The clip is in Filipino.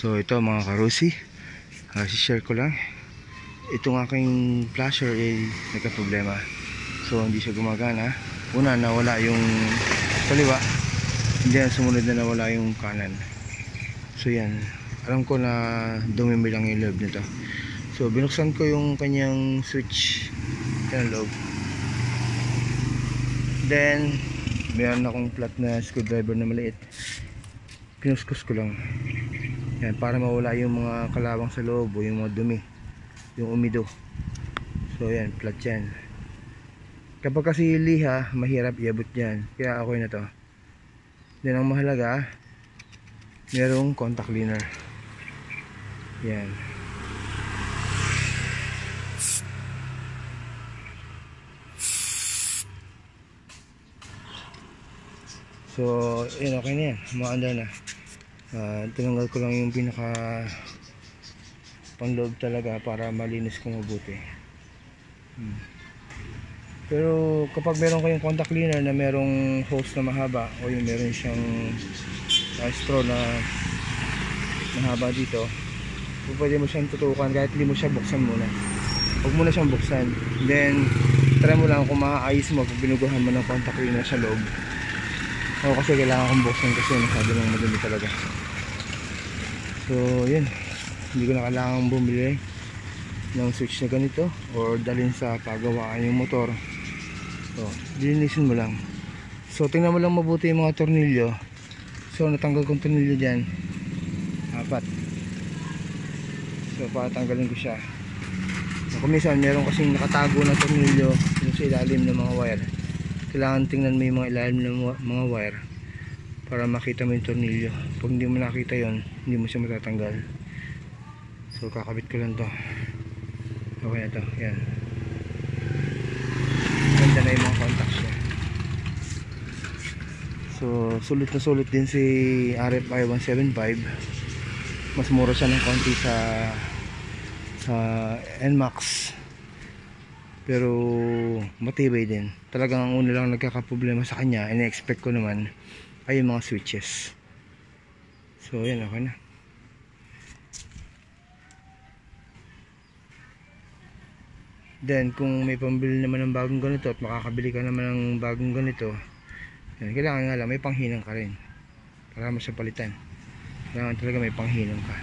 So ito mga karusi, share ko lang. Itong aking flasher ay nagka-problema. So hindi siya gumagana. Una, nawala yung kaliwa, hindi na sumunod na nawala yung kanan. So yan, alam ko na dumimi lang yung loob nito. So binuksan ko yung kanyang switch ng loob. Then meron akong flat na screwdriver na maliit. Kinuskus ko lang yan para mawala yung mga kalawang sa loob o yung mga dumi, yung umido. So yan, flat yan. Kapag kasi liha, mahirap iabot yan, kaya ako na to. Then ang mahalaga, merong contact cleaner. Yan. So yun, okay na yan, maanda na. Tinanggal ko lang yung pinaka panloob talaga para malinis ko mabuti. Pero kapag meron kayong contact cleaner na merong hose na mahaba o yung meron siyang straw na mahaba dito, pwede mo siyang tutukan kahit hindi mo siya buksan muna. Huwag mo na siyang buksan, then try mo lang kung maaayos mo kung binuguhan mo ng contact cleaner sa loob. O kasi kailangan kong buksan kasi masyado nang madumi talaga. So yun, hindi ko na kailangan bumili ng switch na ganito or dalhin sa pagawaan yung motor. So linisin mo lang. So tingnan mo lang mabuti yung mga tornilyo. So natanggal kong tornilyo dyan, 4. So patanggalin ko siya. So kung minsan meron kasing nakatago na tornilyo yung sa ilalim ng mga wire, kailangan tingnan mo yung mga ilalim ng mga wire para makita mo yung tornilyo. Pag hindi mo nakita yon, hindi mo siya matatanggal. So kakabit ko lang to. Okay na to, yan. Ganda na yung mga contacts niya. So sulit na sulit din si RFI 175. Mas mura siya ng konti sa NMAX, pero matibay din. Talagang ang una lang nagkakaproblema sa kanya, ina-expect ko naman, ay yung mga switches. So yan, okay na. Then kung may pambili naman ng bagong ganito at makakabili ka naman ng bagong ganito, yan, kailangan nga lang may panghinang ka rin para mo siya palitan. Kailangan talaga may panghinang ka.